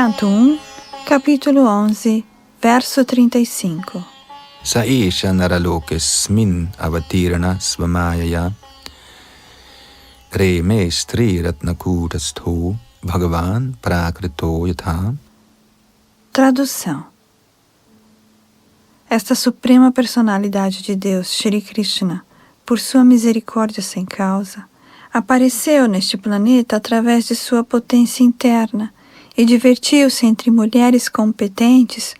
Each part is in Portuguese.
Canto 1, capítulo 11, verso 35. Sa esha naralokesmin avatirana svamayaya reme stri ratnakutastho Bhagavan prakrito yatha. Tradução. Esta suprema personalidade de Deus, Shri Krishna, por sua misericórdia sem causa, apareceu neste planeta através de sua potência interna e divertiu-se entre mulheres competentes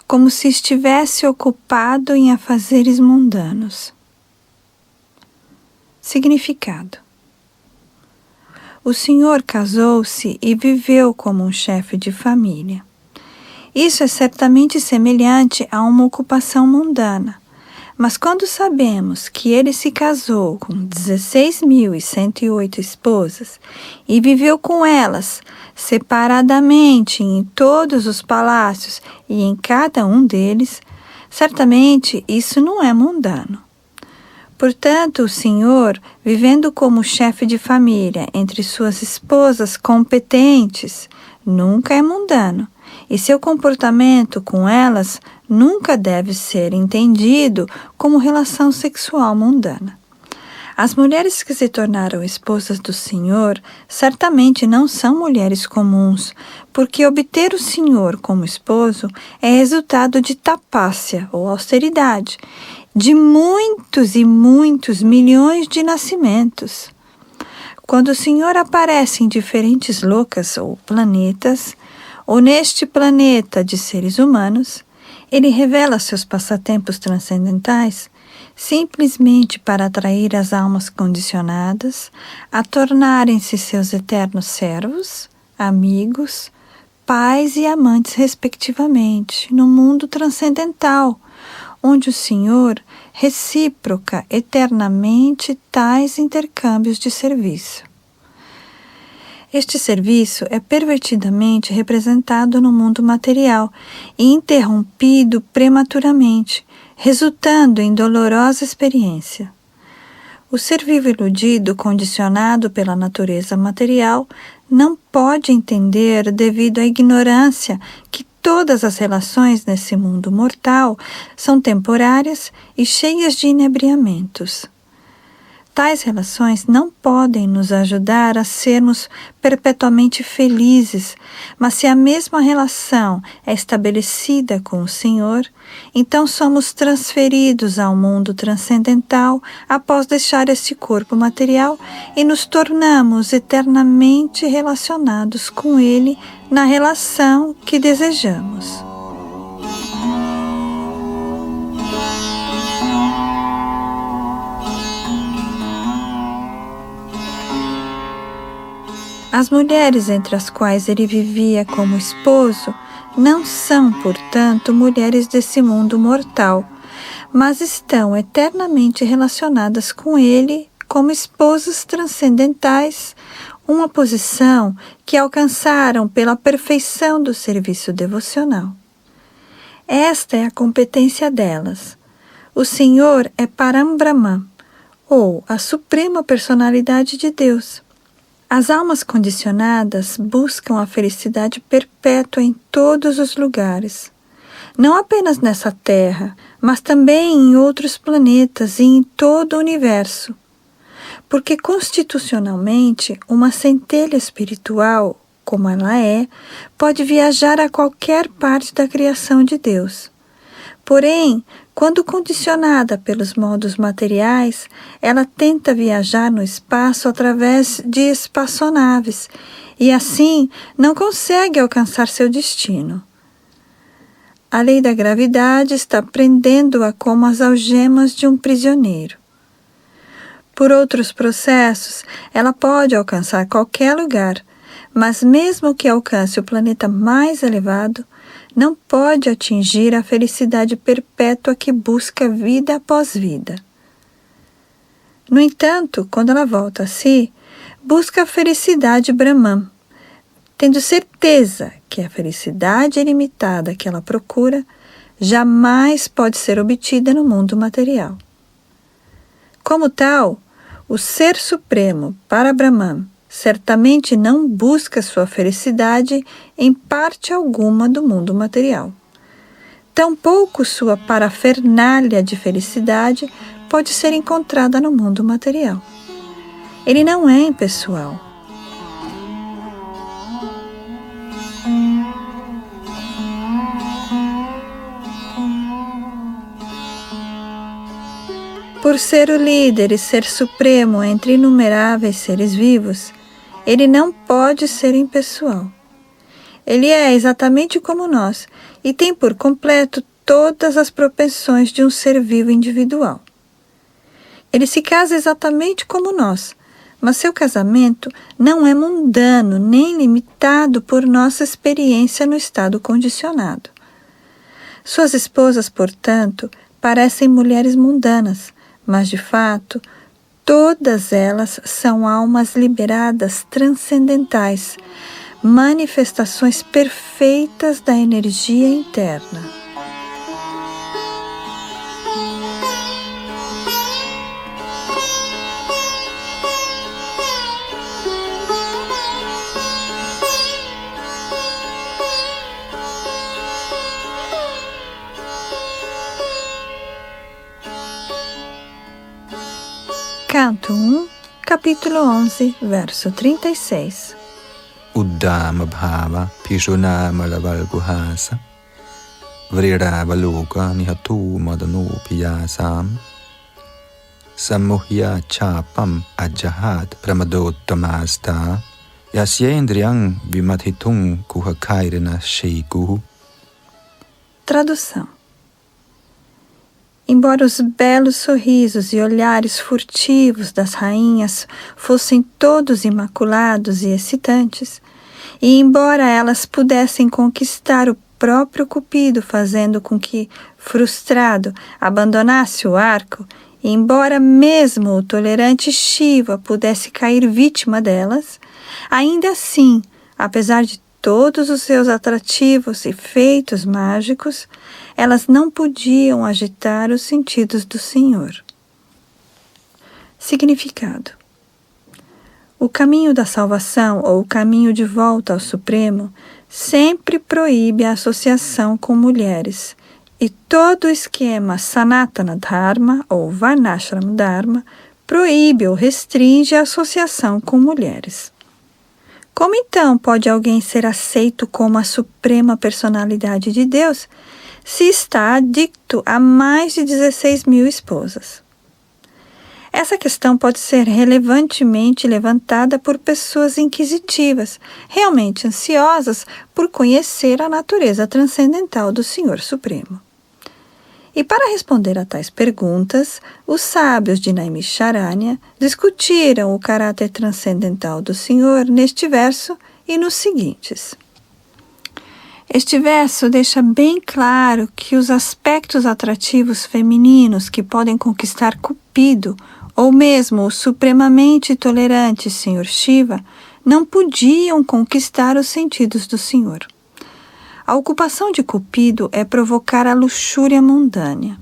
como se estivesse ocupado em afazeres mundanos. Significado. O Senhor casou-se e viveu como um chefe de família. Isso é certamente semelhante a uma ocupação mundana, mas quando sabemos que ele se casou com 16.108 esposas e viveu com elas separadamente em todos os palácios e em cada um deles, certamente isso não é mundano. Portanto, o Senhor, vivendo como chefe de família entre suas esposas competentes, nunca é mundano, e seu comportamento com elas nunca deve ser entendido como relação sexual mundana. As mulheres que se tornaram esposas do Senhor certamente não são mulheres comuns, porque obter o Senhor como esposo é resultado de tapácia ou austeridade, de muitos e muitos milhões de nascimentos. Quando o Senhor aparece em diferentes lokas ou planetas, ou neste planeta de seres humanos, ele revela seus passatempos transcendentais simplesmente para atrair as almas condicionadas a tornarem-se seus eternos servos, amigos, pais e amantes respectivamente, no mundo transcendental, onde o Senhor recíproca eternamente tais intercâmbios de serviço. Este serviço é pervertidamente representado no mundo material e interrompido prematuramente, resultando em dolorosa experiência. O ser vivo iludido, condicionado pela natureza material, não pode entender, devido à ignorância, que todas as relações nesse mundo mortal são temporárias e cheias de inebriamentos. Tais relações não podem nos ajudar a sermos perpetuamente felizes, mas se a mesma relação é estabelecida com o Senhor, então somos transferidos ao mundo transcendental após deixar este corpo material e nos tornamos eternamente relacionados com Ele na relação que desejamos. As mulheres entre as quais ele vivia como esposo não são, portanto, mulheres desse mundo mortal, mas estão eternamente relacionadas com ele como esposas transcendentais, uma posição que alcançaram pela perfeição do serviço devocional. Esta é a competência delas. O Senhor é Parambrahman, ou a suprema personalidade de Deus. As almas condicionadas buscam a felicidade perpétua em todos os lugares, não apenas nessa Terra, mas também em outros planetas e em todo o universo, porque constitucionalmente uma centelha espiritual, como ela é, pode viajar a qualquer parte da criação de Deus. Porém, quando condicionada pelos modos materiais, ela tenta viajar no espaço através de espaçonaves e, assim, não consegue alcançar seu destino. A lei da gravidade está prendendo-a como as algemas de um prisioneiro. Por outros processos, ela pode alcançar qualquer lugar, mas mesmo que alcance o planeta mais elevado, não pode atingir a felicidade perpétua que busca vida após vida. No entanto, quando ela volta a si, busca a felicidade Brahman, tendo certeza que a felicidade ilimitada que ela procura jamais pode ser obtida no mundo material. Como tal, o Ser Supremo, Parabrahman, certamente não busca sua felicidade em parte alguma do mundo material. Tampouco sua parafernália de felicidade pode ser encontrada no mundo material. Ele não é impessoal. Por ser o líder e ser supremo entre inumeráveis seres vivos, ele não pode ser impessoal. Ele é exatamente como nós e tem por completo todas as propensões de um ser vivo individual. Ele se casa exatamente como nós, mas seu casamento não é mundano nem limitado por nossa experiência no estado condicionado. Suas esposas, portanto, parecem mulheres mundanas, mas de fato, todas elas são almas liberadas transcendentais, manifestações perfeitas da energia interna. Canto 1, capítulo 11, verso 36. Uddama bhava pishunama lavalguhasa Vriravaluka nihatu madanu piyasam Samuhya chapam ajahat pramadottamasta Yasyendriyang vimathitung kuhakairana sheikuhu. Tradução. Embora os belos sorrisos e olhares furtivos das rainhas fossem todos imaculados e excitantes, e embora elas pudessem conquistar o próprio Cupido, fazendo com que, frustrado, abandonasse o arco, e embora mesmo o tolerante Shiva pudesse cair vítima delas, ainda assim, apesar de todos os seus atrativos e feitos mágicos, elas não podiam agitar os sentidos do Senhor. Significado: o caminho da salvação ou o caminho de volta ao Supremo sempre proíbe a associação com mulheres, e todo o esquema Sanatana Dharma ou Varnashram Dharma proíbe ou restringe a associação com mulheres. Como então pode alguém ser aceito como a suprema personalidade de Deus se está adicto a mais de 16.000 esposas? Essa questão pode ser relevantemente levantada por pessoas inquisitivas, realmente ansiosas por conhecer a natureza transcendental do Senhor Supremo. E para responder a tais perguntas, os sábios de Naimisharanya discutiram o caráter transcendental do Senhor neste verso e nos seguintes. Este verso deixa bem claro que os aspectos atrativos femininos que podem conquistar Cupido, ou mesmo o supremamente tolerante Senhor Shiva, não podiam conquistar os sentidos do Senhor. A ocupação de Cupido é provocar a luxúria mundânea.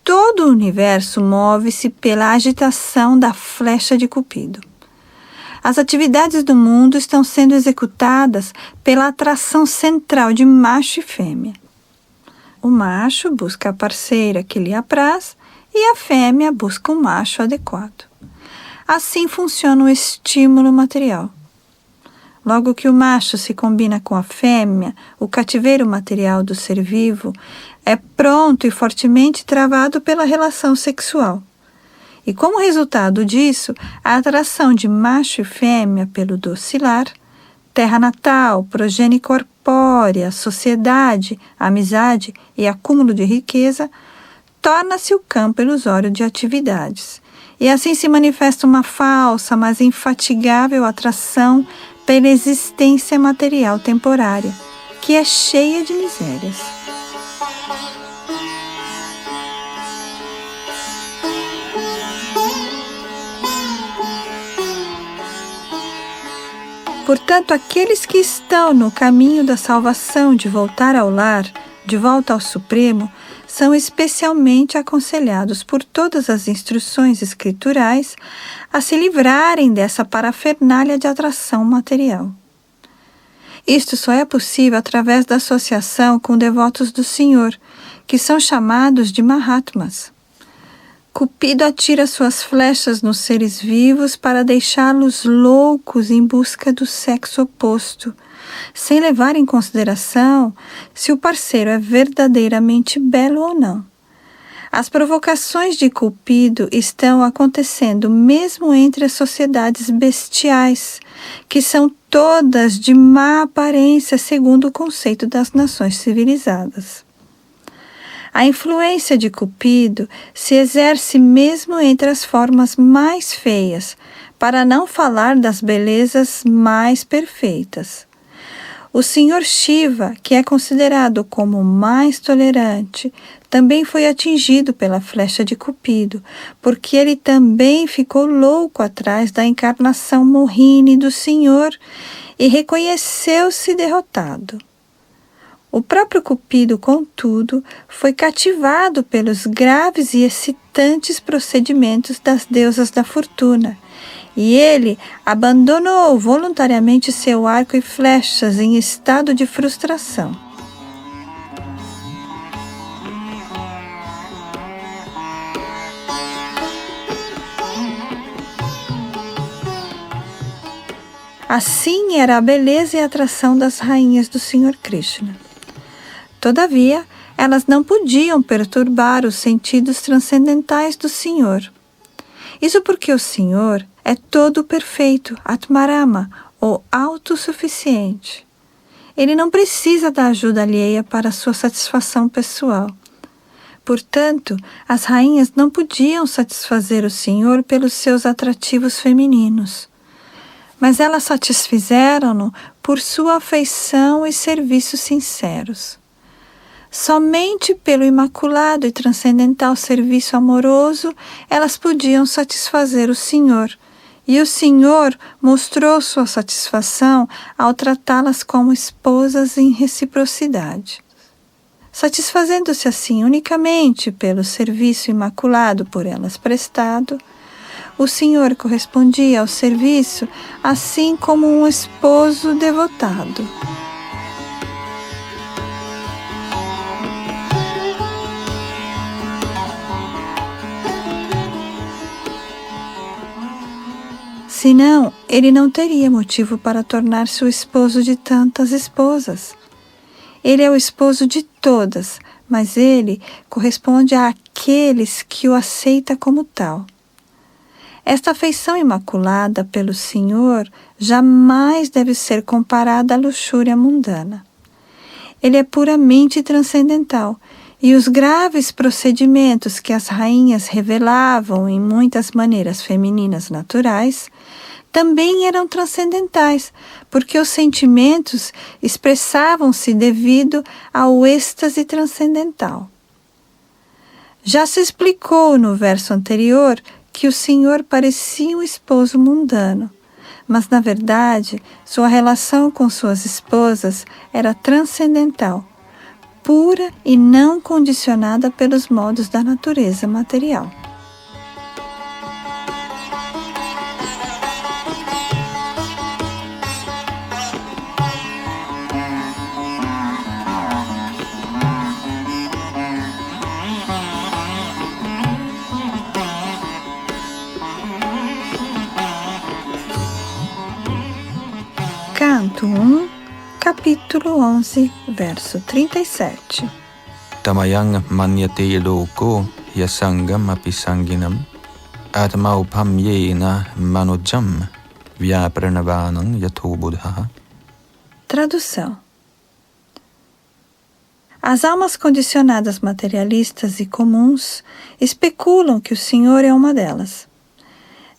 Todo o universo move-se pela agitação da flecha de Cupido. As atividades do mundo estão sendo executadas pela atração central de macho e fêmea. O macho busca a parceira que lhe apraz e a fêmea busca um macho adequado. Assim funciona o estímulo material. Logo que o macho se combina com a fêmea, o cativeiro material do ser vivo é pronto e fortemente travado pela relação sexual. E como resultado disso, a atração de macho e fêmea pelo docilar, terra natal, progenie corpórea, sociedade, amizade e acúmulo de riqueza, torna-se o campo ilusório de atividades. E assim se manifesta uma falsa, mas infatigável atração pela existência material temporária, que é cheia de misérias. Portanto, aqueles que estão no caminho da salvação de voltar ao lar, de volta ao Supremo, são especialmente aconselhados por todas as instruções escriturais a se livrarem dessa parafernália de atração material. Isto só é possível através da associação com devotos do Senhor, que são chamados de Mahatmas. Cupido atira suas flechas nos seres vivos para deixá-los loucos em busca do sexo oposto, sem levar em consideração se o parceiro é verdadeiramente belo ou não. As provocações de Cupido estão acontecendo mesmo entre as sociedades bestiais, que são todas de má aparência segundo o conceito das nações civilizadas. A influência de Cupido se exerce mesmo entre as formas mais feias, para não falar das belezas mais perfeitas. O Senhor Shiva, que é considerado como o mais tolerante, também foi atingido pela flecha de Cupido, porque ele também ficou louco atrás da encarnação Mohini do Senhor e reconheceu-se derrotado. O próprio Cupido, contudo, foi cativado pelos graves e excitantes procedimentos das deusas da fortuna, e ele abandonou voluntariamente seu arco e flechas em estado de frustração. Assim era a beleza e a atração das rainhas do Senhor Krishna. Todavia, elas não podiam perturbar os sentidos transcendentais do Senhor. Isso porque o Senhor é todo perfeito, Atmarama, ou autossuficiente. Ele não precisa da ajuda alheia para sua satisfação pessoal. Portanto, as rainhas não podiam satisfazer o Senhor pelos seus atrativos femininos, mas elas satisfizeram-no por sua afeição e serviços sinceros. Somente pelo imaculado e transcendental serviço amoroso elas podiam satisfazer o Senhor, e o Senhor mostrou sua satisfação ao tratá-las como esposas em reciprocidade. Satisfazendo-se assim unicamente pelo serviço imaculado por elas prestado, o Senhor correspondia ao serviço assim como um esposo devotado. Senão, ele não teria motivo para tornar-se o esposo de tantas esposas. Ele é o esposo de todas, mas ele corresponde àqueles que o aceita como tal. Esta afeição imaculada pelo Senhor jamais deve ser comparada à luxúria mundana. Ele é puramente transcendental, e os graves procedimentos que as rainhas revelavam em muitas maneiras femininas naturais também eram transcendentais, porque os sentimentos expressavam-se devido ao êxtase transcendental. Já se explicou no verso anterior que o Senhor parecia um esposo mundano, mas na verdade sua relação com suas esposas era transcendental, pura e não condicionada pelos modos da natureza material. Canto 1, capítulo 11, verso 37. Tamayang manyate loko yasangam apisanginam atmaupam yena manojam vyapranavanam yato buddha. Tradução. As almas condicionadas materialistas e comuns especulam que o Senhor é uma delas.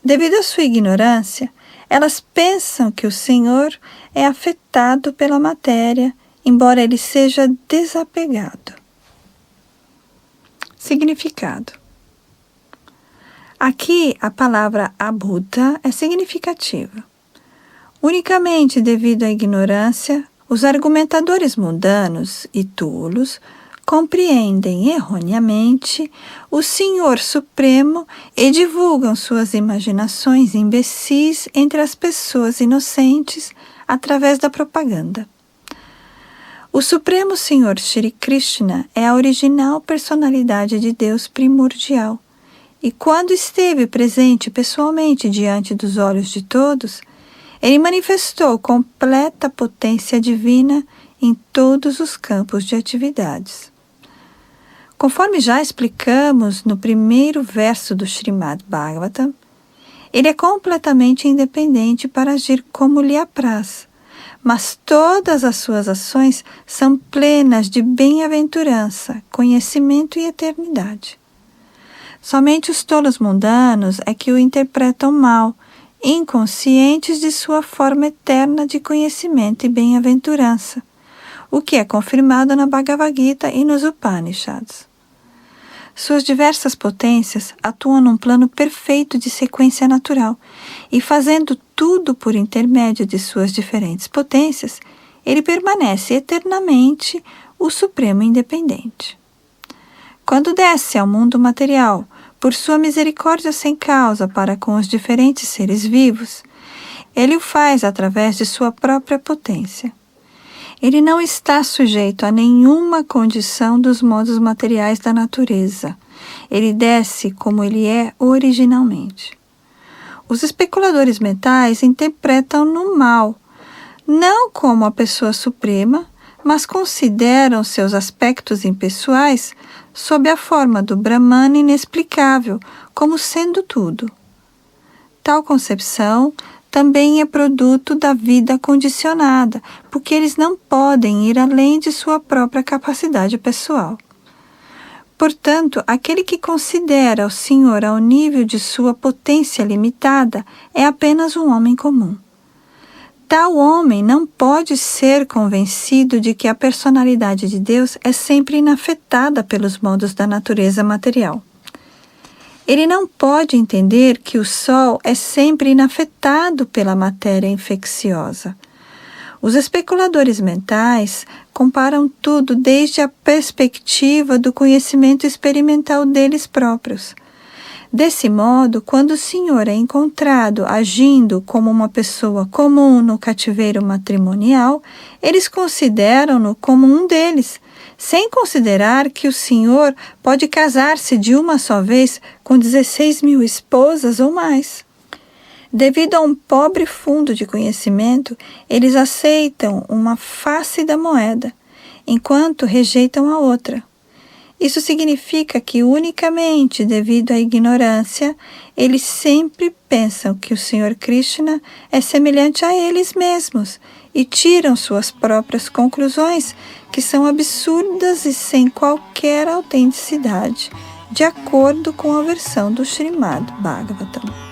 Devido à sua ignorância, elas pensam que o Senhor é afetado pela matéria, embora ele seja desapegado. Significado. Aqui a palavra abhuta é significativa. Unicamente devido à ignorância, os argumentadores mundanos e tolos compreendem erroneamente o Senhor Supremo e divulgam suas imaginações imbecis entre as pessoas inocentes através da propaganda. O Supremo Senhor Shri Krishna é a original personalidade de Deus primordial, e quando esteve presente pessoalmente diante dos olhos de todos, ele manifestou completa potência divina em todos os campos de atividades. Conforme já explicamos no primeiro verso do Srimad Bhagavatam, ele é completamente independente para agir como lhe apraz, mas todas as suas ações são plenas de bem-aventurança, conhecimento e eternidade. Somente os tolos mundanos é que o interpretam mal, inconscientes de sua forma eterna de conhecimento e bem-aventurança, o que é confirmado na Bhagavad Gita e nos Upanishads. Suas diversas potências atuam num plano perfeito de sequência natural, e fazendo tudo por intermédio de suas diferentes potências, ele permanece eternamente o Supremo Independente. Quando desce ao mundo material, por sua misericórdia sem causa para com os diferentes seres vivos, ele o faz através de sua própria potência. Ele não está sujeito a nenhuma condição dos modos materiais da natureza. Ele desce como ele é originalmente. Os especuladores mentais interpretam-no mal, não como a pessoa suprema, mas consideram seus aspectos impessoais sob a forma do Brahman inexplicável, como sendo tudo. Tal concepção também é produto da vida condicionada, porque eles não podem ir além de sua própria capacidade pessoal. Portanto, aquele que considera o Senhor ao nível de sua potência limitada é apenas um homem comum. Tal homem não pode ser convencido de que a personalidade de Deus é sempre inafetada pelos modos da natureza material. Ele não pode entender que o Sol é sempre inafetado pela matéria infecciosa. Os especuladores mentais comparam tudo desde a perspectiva do conhecimento experimental deles próprios. Desse modo, quando o Senhor é encontrado agindo como uma pessoa comum no cativeiro matrimonial, eles consideram-no como um deles, sem considerar que o Senhor pode casar-se de uma só vez com 16.000 esposas ou mais. Devido a um pobre fundo de conhecimento, eles aceitam uma face da moeda, enquanto rejeitam a outra. Isso significa que, unicamente devido à ignorância, eles sempre pensam que o Senhor Krishna é semelhante a eles mesmos e tiram suas próprias conclusões, que são absurdas e sem qualquer autenticidade, de acordo com a versão do Srimad Bhagavatam.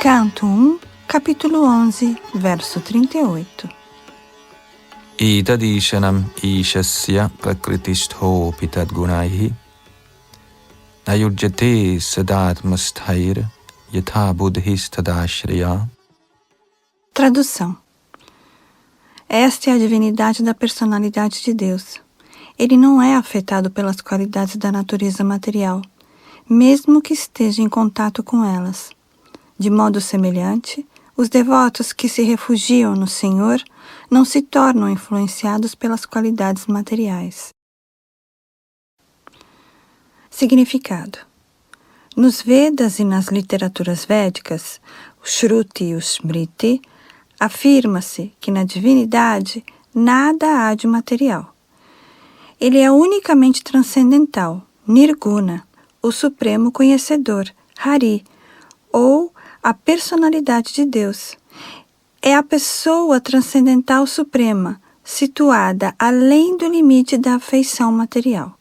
Canto 1, capítulo 11, verso 38. Itadishanam ishasya prakritistho pitad gunaihi nayujyate sadatmasthair yatha buddhis tadashriya. Tradução. Esta é a divindade da personalidade de Deus. Ele não é afetado pelas qualidades da natureza material, mesmo que esteja em contato com elas. De modo semelhante, os devotos que se refugiam no Senhor não se tornam influenciados pelas qualidades materiais. Significado. Nos Vedas e nas literaturas védicas, o Shruti e o Smriti, afirma-se que na divindade nada há de material. Ele é unicamente transcendental, Nirguna, o supremo conhecedor, Hari, ou a personalidade de Deus. É a pessoa transcendental suprema, situada além do limite da afeição material.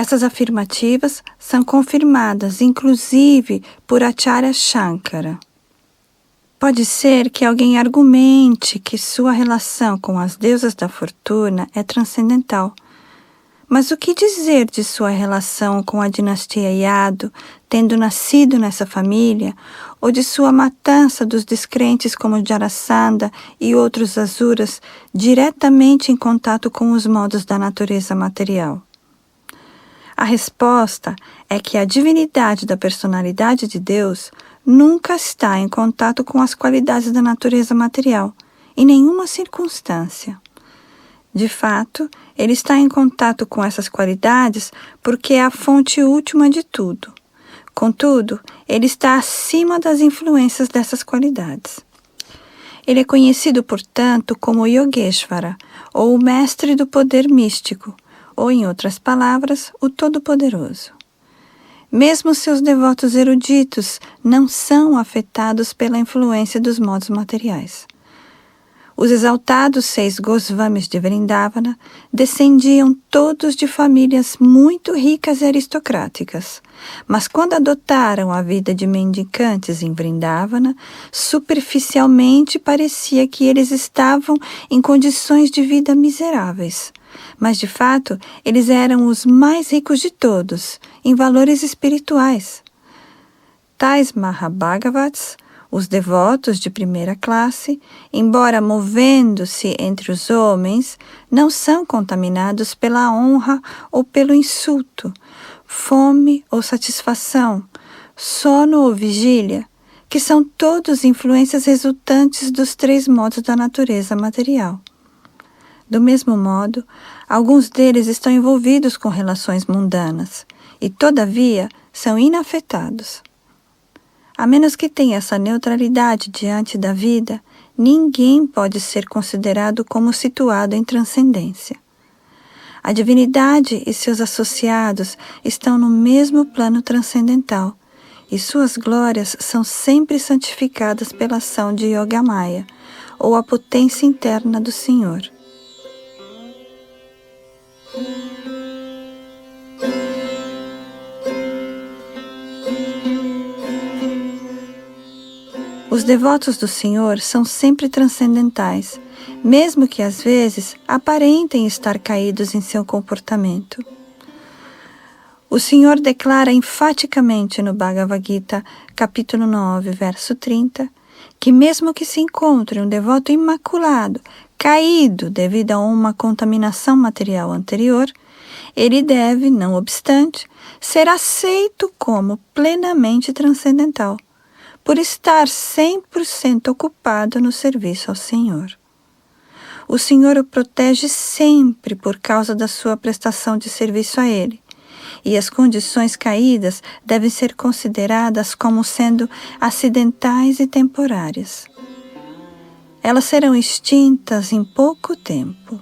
Essas afirmativas são confirmadas, inclusive, por Acharya Shankara. Pode ser que alguém argumente que sua relação com as deusas da fortuna é transcendental. Mas o que dizer de sua relação com a dinastia Yadu, tendo nascido nessa família, ou de sua matança dos descrentes como Jarasandha e outros asuras diretamente em contato com os modos da natureza material? A resposta é que a divinidade da personalidade de Deus nunca está em contato com as qualidades da natureza material, em nenhuma circunstância. De fato, ele está em contato com essas qualidades porque é a fonte última de tudo. Contudo, ele está acima das influências dessas qualidades. Ele é conhecido, portanto, como Yogeshvara, ou o mestre do poder místico, ou, em outras palavras, o Todo-Poderoso. Mesmo seus devotos eruditos não são afetados pela influência dos modos materiais. Os exaltados 6 Goswamis de Vrindavana descendiam todos de famílias muito ricas e aristocráticas, mas quando adotaram a vida de mendicantes em Vrindavana, superficialmente parecia que eles estavam em condições de vida miseráveis. Mas, de fato, eles eram os mais ricos de todos, em valores espirituais. Tais Mahabhagavats, os devotos de primeira classe, embora movendo-se entre os homens, não são contaminados pela honra ou pelo insulto, fome ou satisfação, sono ou vigília, que são todos influências resultantes dos 3 modos da natureza material. Do mesmo modo, alguns deles estão envolvidos com relações mundanas e, todavia, são inafetados. A menos que tenha essa neutralidade diante da vida, ninguém pode ser considerado como situado em transcendência. A divindade e seus associados estão no mesmo plano transcendental, e suas glórias são sempre santificadas pela ação de Yogamaya, ou a potência interna do Senhor. Os devotos do Senhor são sempre transcendentais, mesmo que às vezes aparentem estar caídos em seu comportamento. O Senhor declara enfaticamente no Bhagavad Gita, capítulo 9, verso 30, que mesmo que se encontre um devoto imaculado, caído devido a uma contaminação material anterior, ele deve, não obstante, ser aceito como plenamente transcendental, por estar 100% ocupado no serviço ao Senhor. O Senhor o protege sempre por causa da sua prestação de serviço a Ele, e as condições caídas devem ser consideradas como sendo acidentais e temporárias. Elas serão extintas em pouco tempo.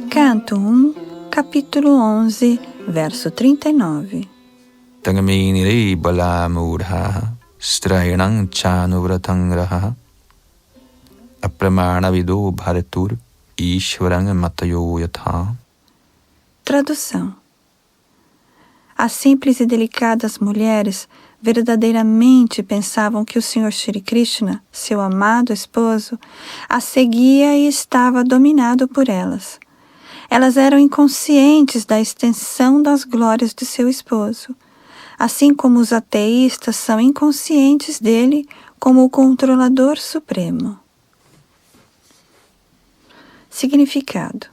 Canto 1, capítulo 11, verso 39. Tangaminire balamurha strayanang chanuvratangraha apramana vido bharatur ishvarang matayo yatha. Tradução. As simples e delicadas mulheres verdadeiramente pensavam que o Senhor Shri Krishna, seu amado esposo, as seguia e estava dominado por elas. Elas eram inconscientes da extensão das glórias de seu esposo, assim como os ateístas são inconscientes dele como o controlador supremo. Significado.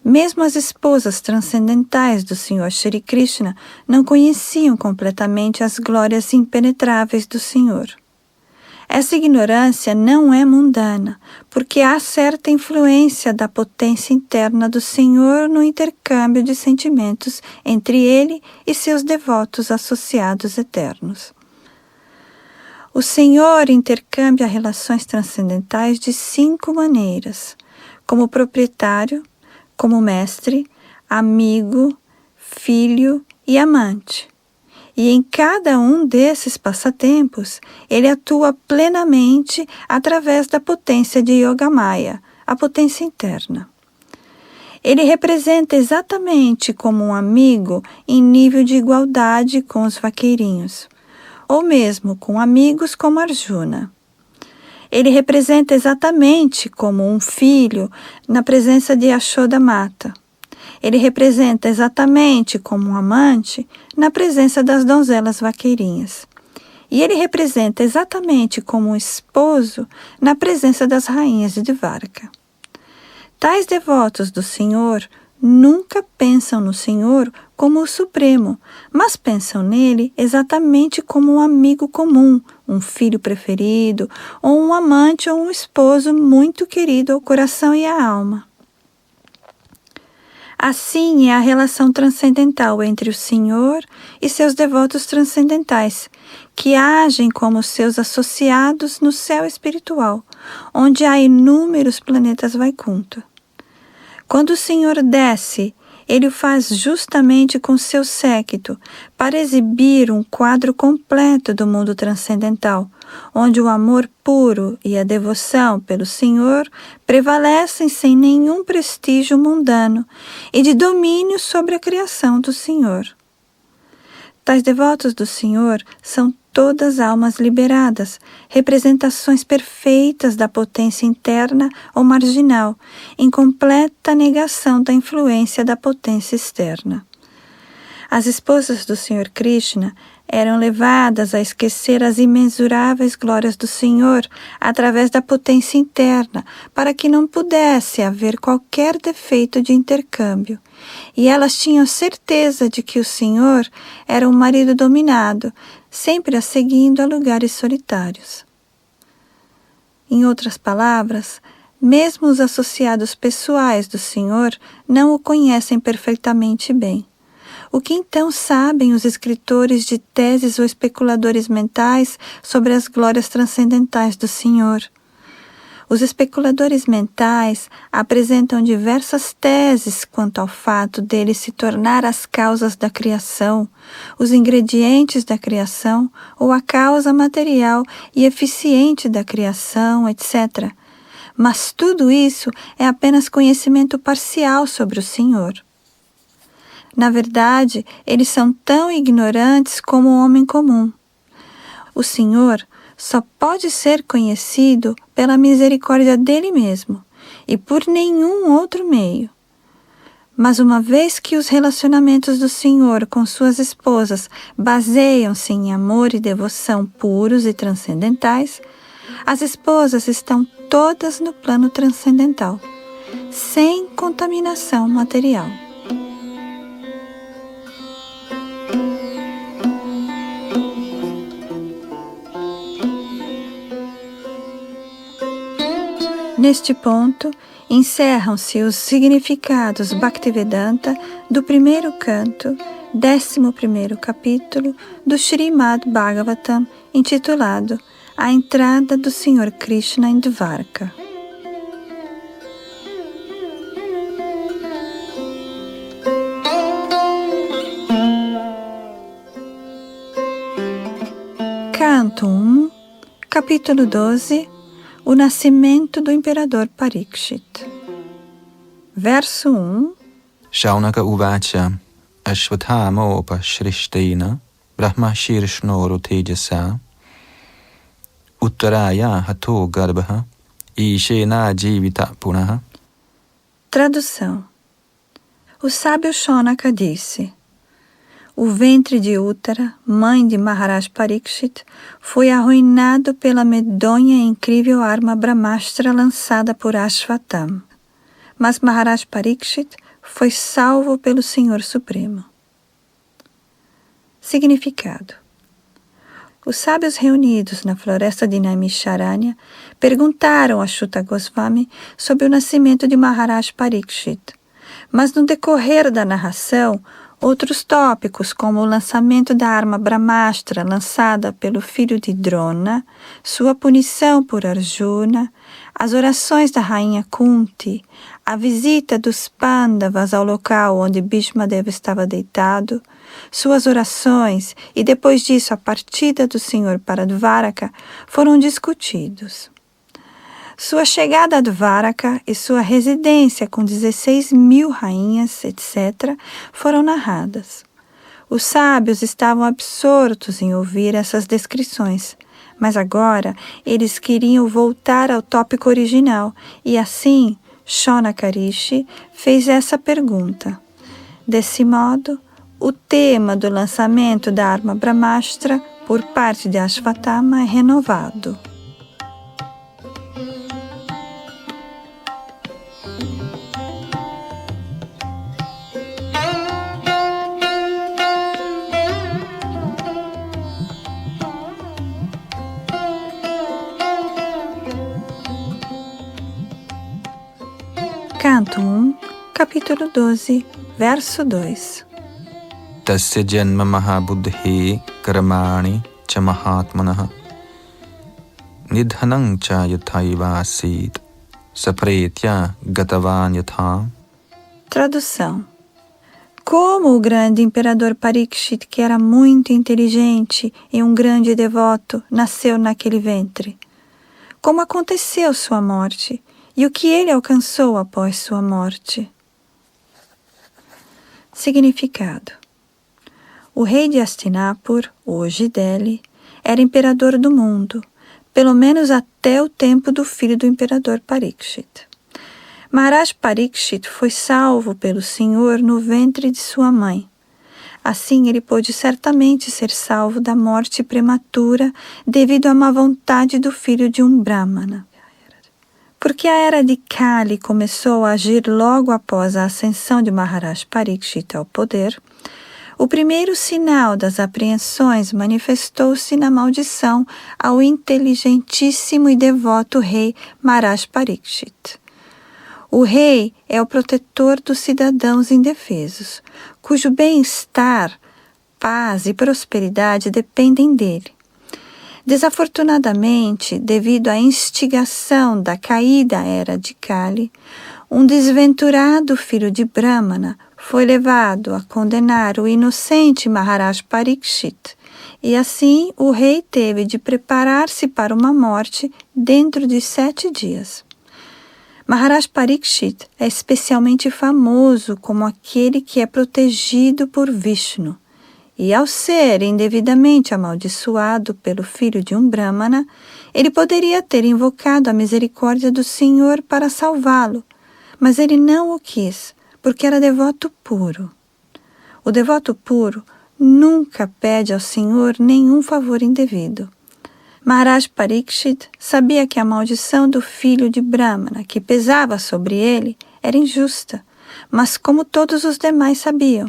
Mesmo as esposas transcendentais do Senhor Shri Krishna não conheciam completamente as glórias impenetráveis do Senhor. Essa ignorância não é mundana, porque há certa influência da potência interna do Senhor no intercâmbio de sentimentos entre ele e seus devotos associados eternos. O Senhor intercambia relações transcendentais de 5 maneiras, como proprietário, como mestre, amigo, filho e amante. E em cada um desses passatempos, ele atua plenamente através da potência de Yogamaya, a potência interna. Ele representa exatamente como um amigo em nível de igualdade com os vaqueirinhos, ou mesmo com amigos como Arjuna. Ele representa exatamente como um filho na presença de Yashoda-mata. Ele representa exatamente como um amante na presença das donzelas vaqueirinhas. E ele representa exatamente como um esposo na presença das rainhas de Dvaraka. Tais devotos do Senhor nunca pensam no Senhor como o Supremo, mas pensam nele exatamente como um amigo comum, um filho preferido, ou um amante ou um esposo muito querido ao coração e à alma. Assim é a relação transcendental entre o Senhor e seus devotos transcendentais, que agem como seus associados no céu espiritual, onde há inúmeros planetas Vaikuntha. Quando o Senhor desce, ele o faz justamente com seu séquito, para exibir um quadro completo do mundo transcendental, onde o amor puro e a devoção pelo Senhor prevalecem sem nenhum prestígio mundano e de domínio sobre a criação do Senhor. Tais devotos do Senhor são todas almas liberadas, representações perfeitas da potência interna ou marginal, em completa negação da influência da potência externa. As esposas do Senhor Krishna eram levadas a esquecer as imensuráveis glórias do Senhor através da potência interna, para que não pudesse haver qualquer defeito de intercâmbio. E elas tinham certeza de que o Senhor era um marido dominado, sempre a seguindo a lugares solitários. Em outras palavras, mesmo os associados pessoais do Senhor não o conhecem perfeitamente bem. O que então sabem os escritores de teses ou especuladores mentais sobre as glórias transcendentais do Senhor? Os especuladores mentais apresentam diversas teses quanto ao fato dele se tornar as causas da criação, os ingredientes da criação ou a causa material e eficiente da criação, etc. Mas tudo isso é apenas conhecimento parcial sobre o Senhor. Na verdade, eles são tão ignorantes como o homem comum. O Senhor só pode ser conhecido pela misericórdia dele mesmo e por nenhum outro meio. Mas uma vez que os relacionamentos do Senhor com suas esposas baseiam-se em amor e devoção puros e transcendentais, as esposas estão todas no plano transcendental, sem contaminação material. Neste ponto, encerram-se os significados Bhaktivedanta do primeiro canto, 11º capítulo do Srimad Bhagavatam, intitulado A Entrada do Senhor Krishna em Dvaraka. Canto 1, capítulo 12, O nascimento do imperador Parikshit. Verso 1. Shaunaka uvacha ashvatthama shrishtina brahma shirshnoru tejasa uttaraya hato garbha ishena jivita punaha. Tradução. O sábio Shaunaka disse: o ventre de Uttara, mãe de Maharaj Parikshit, foi arruinado pela medonha e incrível arma Brahmastra lançada por Ashvatthama. Mas Maharaj Parikshit foi salvo pelo Senhor Supremo. Significado. Os sábios reunidos na floresta de Naimisharanya perguntaram a Shuta Goswami sobre o nascimento de Maharaj Parikshit. Mas no decorrer da narração, Outros tópicos, como o lançamento da arma Brahmastra lançada pelo filho de Drona, sua punição por Arjuna, as orações da rainha Kunti, a visita dos Pandavas ao local onde Bhishmadeva estava deitado, suas orações e depois disso a partida do Senhor para Dvaraka foram discutidos. Sua chegada a Dvaraka e sua residência com 16.000 rainhas, etc., foram narradas. Os sábios estavam absortos em ouvir essas descrições, mas agora eles queriam voltar ao tópico original e assim Shonakarishi fez essa pergunta. Desse modo, o tema do lançamento da arma Brahmastra por parte de Ashvatthama é renovado. Canto 1, capítulo 12, verso 2. Tasya janma mahabuddhi karmani cha mahatmanah nidhanam cha yathaiva asit sapretya gatavan yatha. Tradução. Como o grande imperador Parikshit, que era muito inteligente e um grande devoto, nasceu naquele ventre? Como aconteceu sua morte? E o que ele alcançou após sua morte? Significado. O rei de Hastinapur, hoje Delhi, era imperador do mundo, pelo menos até o tempo do filho do imperador Parikshit. Maharaj Parikshit foi salvo pelo Senhor no ventre de sua mãe. Assim, ele pôde certamente ser salvo da morte prematura devido à má vontade do filho de um Brahmana. Porque a era de Kali começou a agir logo após a ascensão de Maharaj Parikshit ao poder, o primeiro sinal das apreensões manifestou-se na maldição ao inteligentíssimo e devoto rei Maharaj Parikshit. O rei é o protetor dos cidadãos indefesos, cujo bem-estar, paz e prosperidade dependem dele. Desafortunadamente, devido à instigação da caída era de Kali, um desventurado filho de Brahmana foi levado a condenar o inocente Maharaj Parikshit, e assim o rei teve de preparar-se para uma morte dentro de 7 dias. Maharaj Parikshit é especialmente famoso como aquele que é protegido por Vishnu, e ao ser indevidamente amaldiçoado pelo filho de um Brahmana, ele poderia ter invocado a misericórdia do Senhor para salvá-lo, mas ele não o quis, porque era devoto puro. O devoto puro nunca pede ao Senhor nenhum favor indevido. Maharaj Parikshit sabia que a maldição do filho de Brahmana, que pesava sobre ele, era injusta, mas como todos os demais sabiam.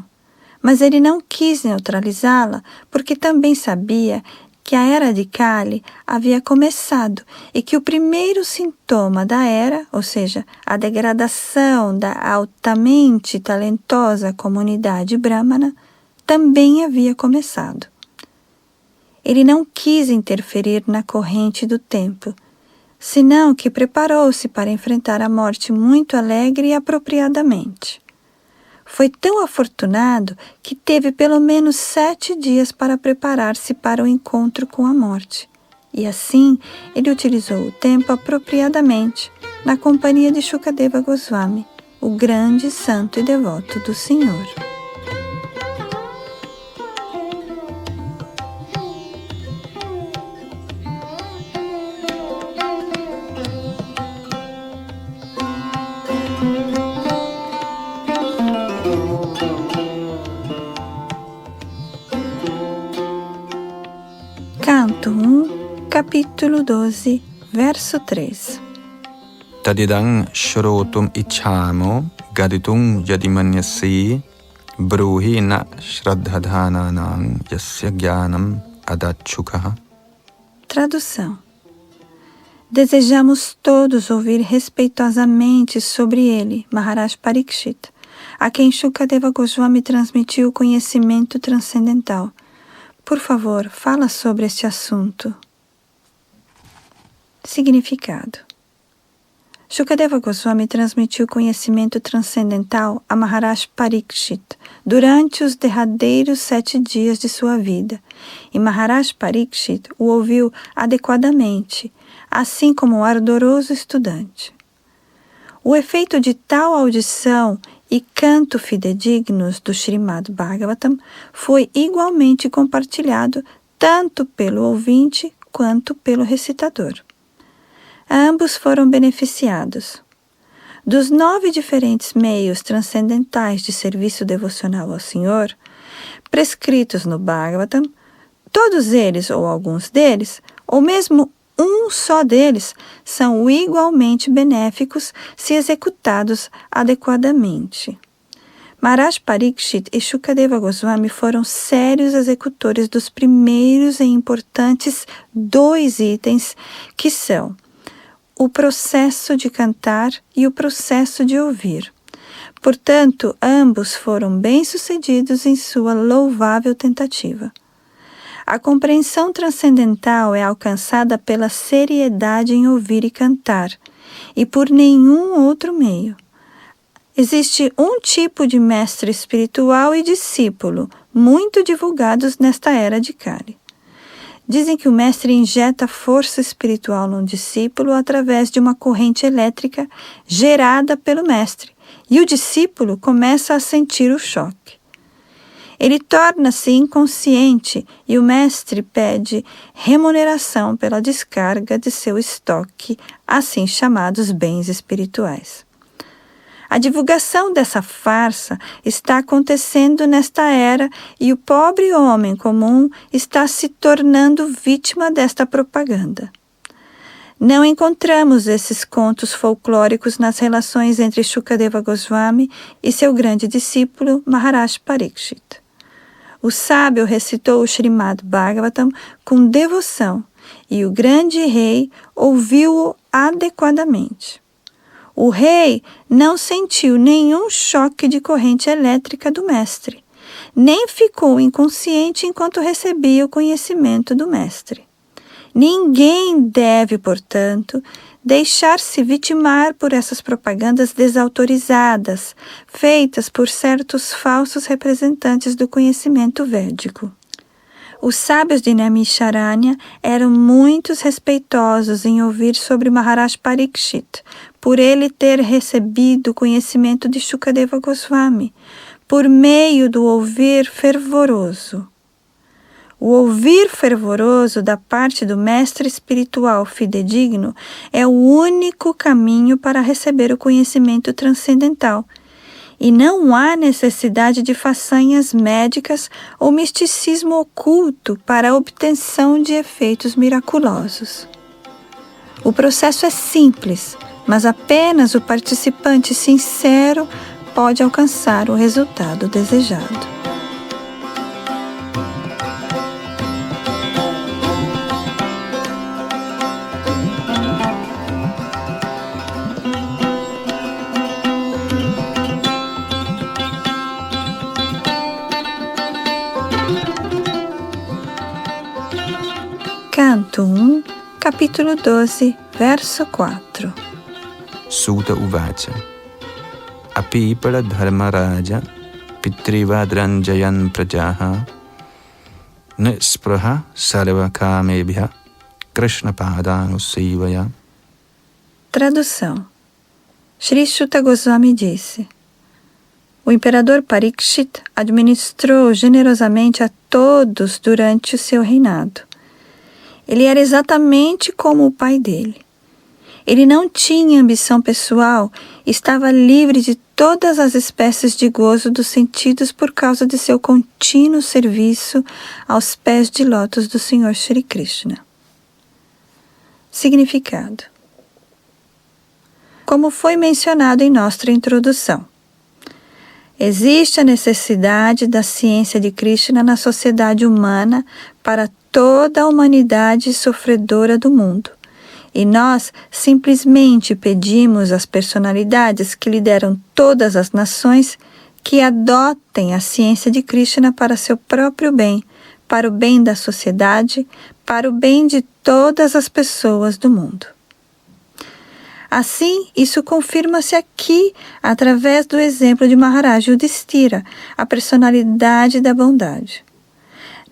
Mas ele não quis neutralizá-la, porque também sabia que a era de Kali havia começado e que o primeiro sintoma da era, ou seja, a degradação da altamente talentosa comunidade brahmana, também havia começado. Ele não quis interferir na corrente do tempo, senão que preparou-se para enfrentar a morte muito alegre e apropriadamente. Foi tão afortunado que teve pelo menos 7 dias para preparar-se para o encontro com a morte. E assim, ele utilizou o tempo apropriadamente, na companhia de Shukadeva Goswami, o grande santo e devoto do Senhor. Canto 1, capítulo 12, verso 3. Tadidang shrotum ichhamo gaditum yadimanyasi bruhi na shraddhadhananang yasya jnanam adachukaha. Tradução. Desejamos todos ouvir respeitosamente sobre ele, Maharaj Parikshit, a quem Shukadeva Goswami transmitiu o conhecimento transcendental. Por favor, fala sobre este assunto. Significado. Shukadeva Goswami transmitiu conhecimento transcendental a Maharaj Parikshit durante os derradeiros 7 dias de sua vida, e Maharaj Parikshit o ouviu adequadamente, assim como o ardoroso estudante. O efeito de tal audição e canto fidedignos do Srimad Bhagavatam foi igualmente compartilhado tanto pelo ouvinte quanto pelo recitador. Ambos foram beneficiados. Dos 9 diferentes meios transcendentais de serviço devocional ao Senhor, prescritos no Bhagavatam, todos eles ou alguns deles, ou mesmo um só deles, são igualmente benéficos se executados adequadamente. Maharaj Parikshit e Shukadeva Goswami foram sérios executores dos primeiros e importantes 2 itens, que são o processo de cantar e o processo de ouvir. Portanto, ambos foram bem-sucedidos em sua louvável tentativa. A compreensão transcendental é alcançada pela seriedade em ouvir e cantar, e por nenhum outro meio. Existe um tipo de mestre espiritual e discípulo, muito divulgados nesta era de Kali. Dizem que o mestre injeta força espiritual num discípulo através de uma corrente elétrica gerada pelo mestre, e o discípulo começa a sentir o choque. Ele torna-se inconsciente e o mestre pede remuneração pela descarga de seu estoque, assim chamados bens espirituais. A divulgação dessa farsa está acontecendo nesta era e o pobre homem comum está se tornando vítima desta propaganda. Não encontramos esses contos folclóricos nas relações entre Shukadeva Goswami e seu grande discípulo Maharaj Parikshit. O sábio recitou o Srimad Bhagavatam com devoção e o grande rei ouviu-o adequadamente. O rei não sentiu nenhum choque de corrente elétrica do mestre, nem ficou inconsciente enquanto recebia o conhecimento do mestre. Ninguém deve, portanto, deixar-se vitimar por essas propagandas desautorizadas, feitas por certos falsos representantes do conhecimento védico. Os sábios de Naimisharanya eram muito respeitosos em ouvir sobre Maharaj Parikshit, por ele ter recebido o conhecimento de Shukadeva Goswami, por meio do ouvir fervoroso. O ouvir fervoroso da parte do mestre espiritual fidedigno é o único caminho para receber o conhecimento transcendental, e não há necessidade de façanhas médicas ou misticismo oculto para a obtenção de efeitos miraculosos. O processo é simples, mas apenas o participante sincero pode alcançar o resultado desejado. Canto 1, capítulo 12, verso 4. Suta uvacha. Apipala dharmaraja pitrivadranjayan prajaha nispraha sarvakamebhya krishna padanusivaya. Tradução. Shri Suta Goswami disse: o imperador Parikshit administrou generosamente a todos durante o seu reinado. Ele era exatamente como o pai dele. Ele não tinha ambição pessoal e estava livre de todas as espécies de gozo dos sentidos por causa de seu contínuo serviço aos pés de lótus do Senhor Shri Krishna. Significado. Como foi mencionado em nossa introdução, existe a necessidade da ciência de Krishna na sociedade humana para toda a humanidade sofredora do mundo. E nós simplesmente pedimos às personalidades que lideram todas as nações que adotem a ciência de Krishna para seu próprio bem, para o bem da sociedade, para o bem de todas as pessoas do mundo. Assim, isso confirma-se aqui através do exemplo de Maharaj Yudhishthira, a personalidade da bondade.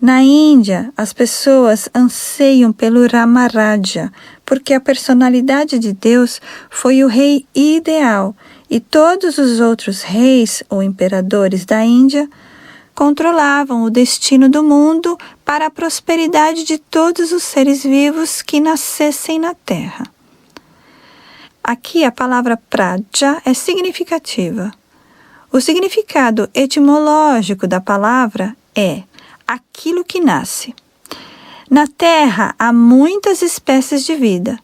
Na Índia, as pessoas anseiam pelo Ramaraja, porque a personalidade de Deus foi o rei ideal e todos os outros reis ou imperadores da Índia controlavam o destino do mundo para a prosperidade de todos os seres vivos que nascessem na Terra. Aqui a palavra praja é significativa. O significado etimológico da palavra é aquilo que nasce. Na Terra há muitas espécies de vida,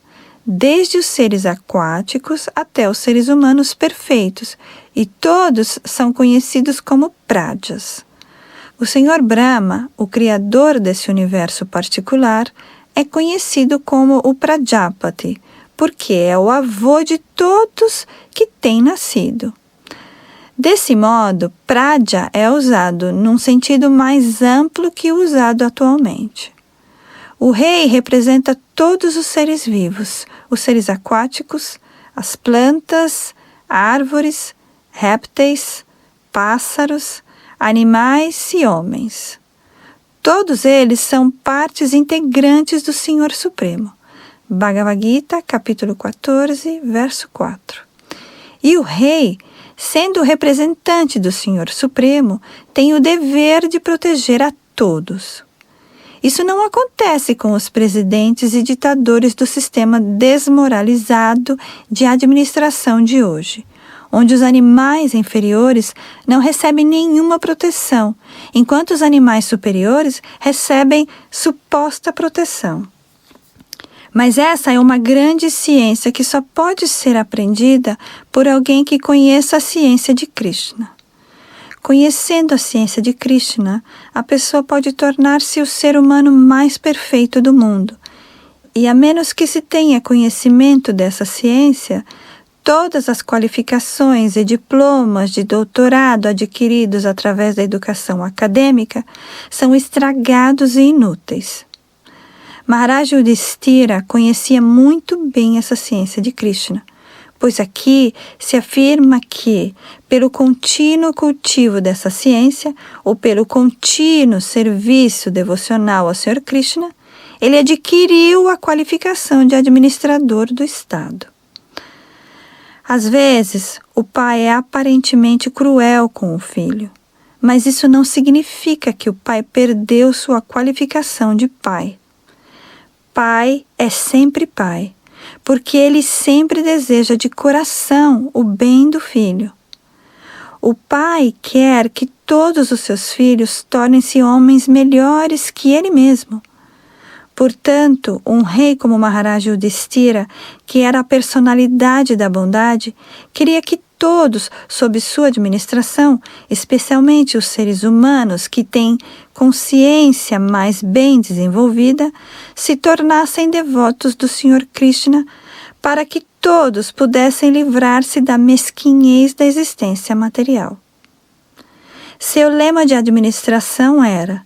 desde os seres aquáticos até os seres humanos perfeitos, e todos são conhecidos como prajas. O Senhor Brahma, o criador desse universo particular, é conhecido como o Prajapati, porque é o avô de todos que têm nascido. Desse modo, Praja é usado num sentido mais amplo que o usado atualmente. O rei representa todos os seres vivos, os seres aquáticos, as plantas, árvores, répteis, pássaros, animais e homens. Todos eles são partes integrantes do Senhor Supremo. Bhagavad Gita, capítulo 14, verso 4. E o rei, sendo o representante do Senhor Supremo, tem o dever de proteger a todos. Isso não acontece com os presidentes e ditadores do sistema desmoralizado de administração de hoje, onde os animais inferiores não recebem nenhuma proteção, enquanto os animais superiores recebem suposta proteção. Mas essa é uma grande ciência que só pode ser aprendida por alguém que conheça a ciência de Krishna. Conhecendo a ciência de Krishna, a pessoa pode tornar-se o ser humano mais perfeito do mundo. E a menos que se tenha conhecimento dessa ciência, todas as qualificações e diplomas de doutorado adquiridos através da educação acadêmica são estragados e inúteis. Maharaj Yudhishthira conhecia muito bem essa ciência de Krishna, pois aqui se afirma que, pelo contínuo cultivo dessa ciência, ou pelo contínuo serviço devocional ao Sr. Krishna, ele adquiriu a qualificação de administrador do Estado. Às vezes, o pai é aparentemente cruel com o filho, mas isso não significa que o pai perdeu sua qualificação de pai. Pai é sempre pai, porque ele sempre deseja de coração o bem do filho. O pai quer que todos os seus filhos tornem-se homens melhores que ele mesmo. Portanto, um rei como Maharaj Yudhishthira, que era a personalidade da bondade, queria que todos, sob sua administração, especialmente os seres humanos que têm consciência mais bem desenvolvida, se tornassem devotos do Sr. Krishna, para que todos pudessem livrar-se da mesquinhez da existência material. Seu lema de administração era: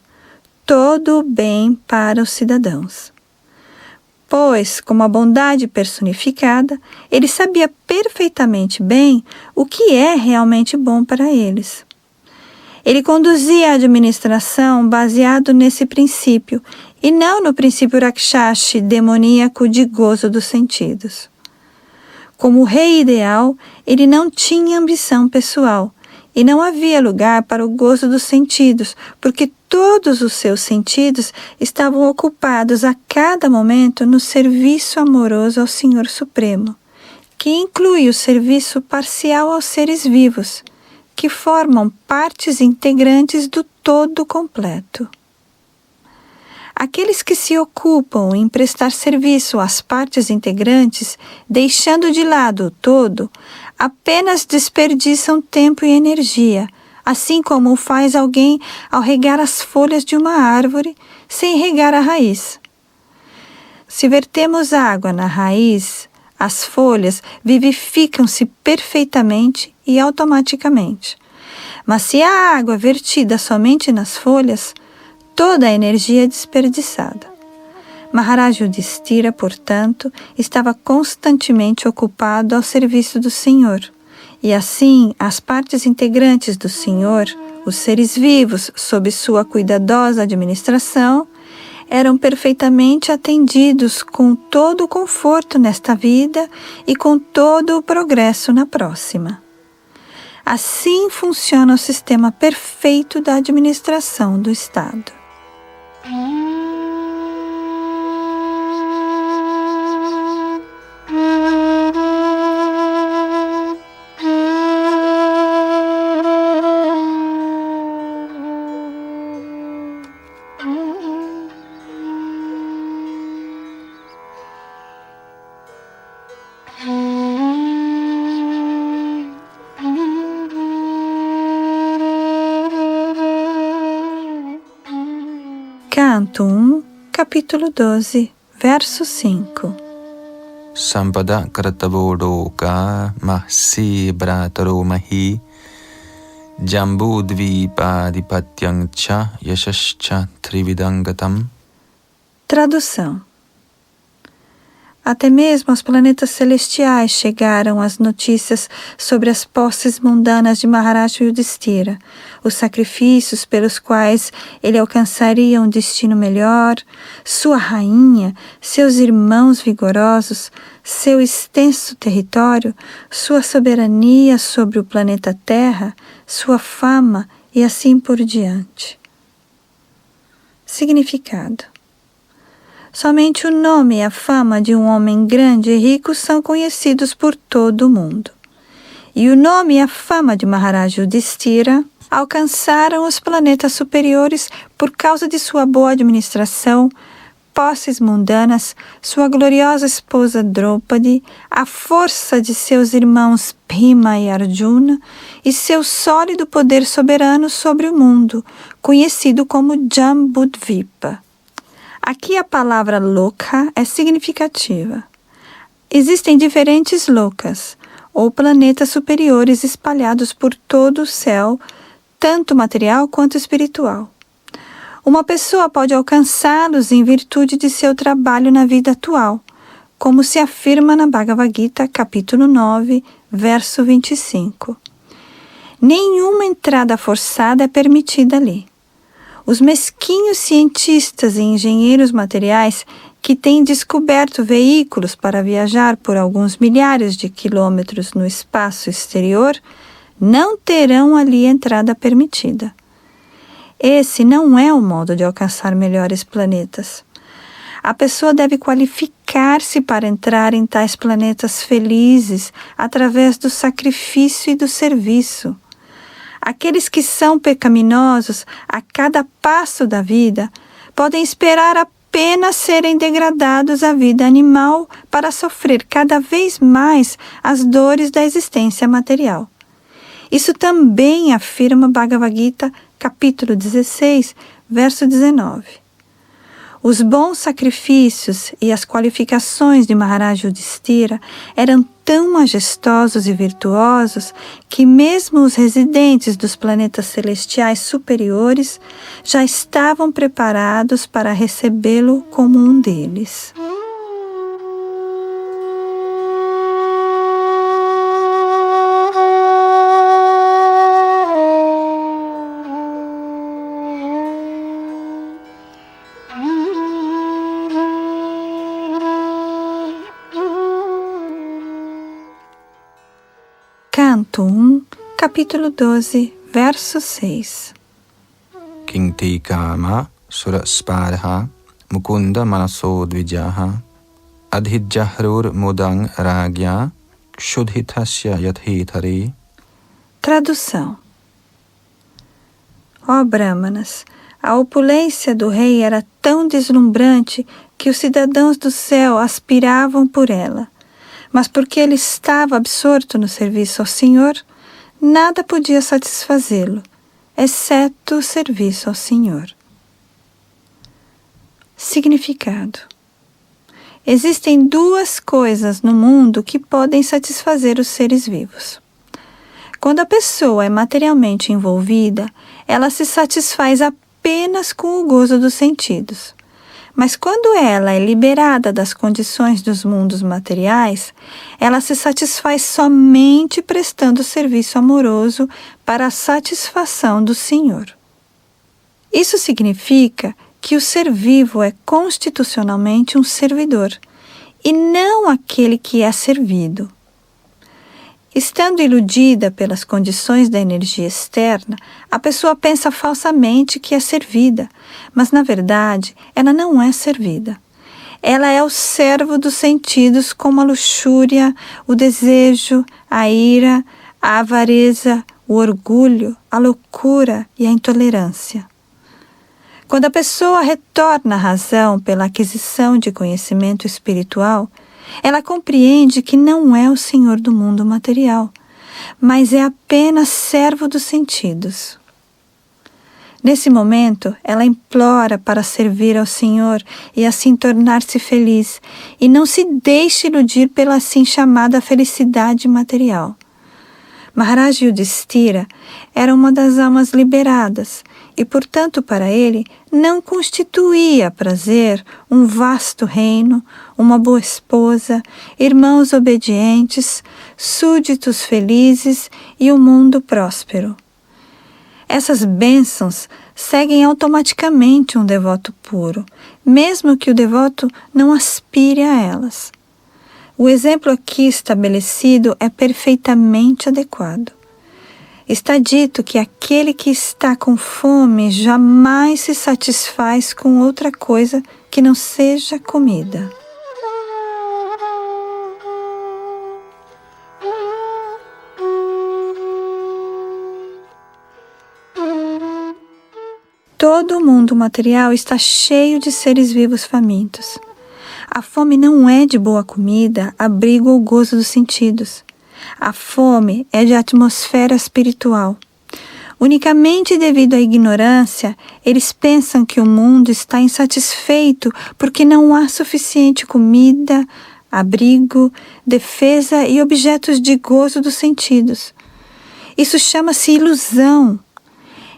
todo o bem para os cidadãos. Pois, como a bondade personificada, ele sabia perfeitamente bem o que é realmente bom para eles. Ele conduzia a administração baseado nesse princípio, e não no princípio Rakshashi demoníaco de gozo dos sentidos. Como rei ideal, ele não tinha ambição pessoal, e não havia lugar para o gozo dos sentidos, porque todos os seus sentidos estavam ocupados a cada momento no serviço amoroso ao Senhor Supremo, que inclui o serviço parcial aos seres vivos, que formam partes integrantes do todo completo. Aqueles que se ocupam em prestar serviço às partes integrantes, deixando de lado o todo, apenas desperdiçam tempo e energia, assim como o faz alguém ao regar as folhas de uma árvore sem regar a raiz. Se vertemos água na raiz, as folhas vivificam-se perfeitamente e automaticamente. Mas se a água é vertida somente nas folhas, toda a energia é desperdiçada. Maharaj Yudhishthira, portanto, estava constantemente ocupado ao serviço do Senhor. E assim, as partes integrantes do Senhor, os seres vivos, sob sua cuidadosa administração, eram perfeitamente atendidos com todo o conforto nesta vida e com todo o progresso na próxima. Assim funciona o sistema perfeito da administração do Estado. Canto 1, capítulo 12, verso 5. Sampada kartavodoka mahsi brataro mahi jambudvipadipatyaং cha yashascha trividangatam. Tradução. Até mesmo aos planetas celestiais chegaram as notícias sobre as posses mundanas de Maharaj Yudhishthira, os sacrifícios pelos quais ele alcançaria um destino melhor, sua rainha, seus irmãos vigorosos, seu extenso território, sua soberania sobre o planeta Terra, sua fama e assim por diante. Significado. Somente o nome e a fama de um homem grande e rico são conhecidos por todo o mundo. E o nome e a fama de Maharaj Yudhishthira alcançaram os planetas superiores por causa de sua boa administração, posses mundanas, sua gloriosa esposa Draupadi, a força de seus irmãos Bhima e Arjuna e seu sólido poder soberano sobre o mundo, conhecido como Jambudvipa. Aqui a palavra loka é significativa. Existem diferentes lokas, ou planetas superiores espalhados por todo o céu, tanto material quanto espiritual. Uma pessoa pode alcançá-los em virtude de seu trabalho na vida atual, como se afirma na Bhagavad Gita, capítulo 9, verso 25. Nenhuma entrada forçada é permitida ali. Os mesquinhos cientistas e engenheiros materiais que têm descoberto veículos para viajar por alguns milhares de quilômetros no espaço exterior não terão ali entrada permitida. Esse não é o modo de alcançar melhores planetas. A pessoa deve qualificar-se para entrar em tais planetas felizes através do sacrifício e do serviço. Aqueles que são pecaminosos a cada passo da vida podem esperar apenas serem degradados à vida animal para sofrer cada vez mais as dores da existência material. Isso também afirma Bhagavad Gita, capítulo 16, verso 19. Os bons sacrifícios e as qualificações de Maharaj Yudhishthira eram tão majestosos e virtuosos que mesmo os residentes dos planetas celestiais superiores já estavam preparados para recebê-lo como um deles. Canto 1, capítulo 12, verso 6. Kinti kama surasparha mukunda manaso dvijaha adhidjahrur mudang ragya kshudhitasya yathitari. Tradução. Ó Brahmanas, a opulência do rei era tão deslumbrante que os cidadãos do céu aspiravam por ela. Mas porque ele estava absorto no serviço ao Senhor, nada podia satisfazê-lo, exceto o serviço ao Senhor. Significado. Existem duas coisas no mundo que podem satisfazer os seres vivos. Quando a pessoa é materialmente envolvida, ela se satisfaz apenas com o gozo dos sentidos. Mas quando ela é liberada das condições dos mundos materiais, ela se satisfaz somente prestando serviço amoroso para a satisfação do Senhor. Isso significa que o ser vivo é constitucionalmente um servidor, e não aquele que é servido. Estando iludida pelas condições da energia externa, a pessoa pensa falsamente que é servida, mas na verdade ela não é servida. Ela é o servo dos sentidos, como a luxúria, o desejo, a ira, a avareza, o orgulho, a loucura e a intolerância. Quando a pessoa retorna à razão pela aquisição de conhecimento espiritual, ela compreende que não é o senhor do mundo material, mas é apenas servo dos sentidos. Nesse momento, ela implora para servir ao Senhor e assim tornar-se feliz, e não se deixe iludir pela assim chamada felicidade material. Maharaj Yudhishthira era uma das almas liberadas, e, portanto, para ele, não constituía prazer um vasto reino, uma boa esposa, irmãos obedientes, súditos felizes e um mundo próspero. Essas bênçãos seguem automaticamente um devoto puro, mesmo que o devoto não aspire a elas. O exemplo aqui estabelecido é perfeitamente adequado. Está dito que aquele que está com fome jamais se satisfaz com outra coisa que não seja comida. Todo o mundo material está cheio de seres vivos famintos. A fome não é de boa comida, abrigo ou gozo dos sentidos. A fome é de atmosfera espiritual. Unicamente devido à ignorância, eles pensam que o mundo está insatisfeito porque não há suficiente comida, abrigo, defesa e objetos de gozo dos sentidos. Isso chama-se ilusão.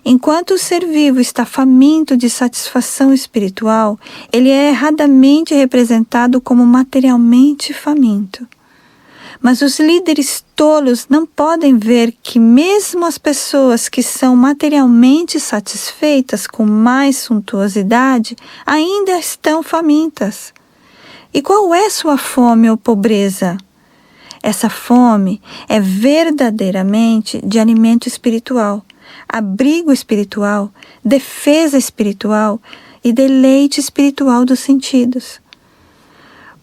Enquanto o ser vivo está faminto de satisfação espiritual, ele é erradamente representado como materialmente faminto. Mas os líderes tolos não podem ver que mesmo as pessoas que são materialmente satisfeitas com mais suntuosidade ainda estão famintas. E qual é sua fome ou pobreza? Essa fome é verdadeiramente de alimento espiritual, abrigo espiritual, defesa espiritual e deleite espiritual dos sentidos.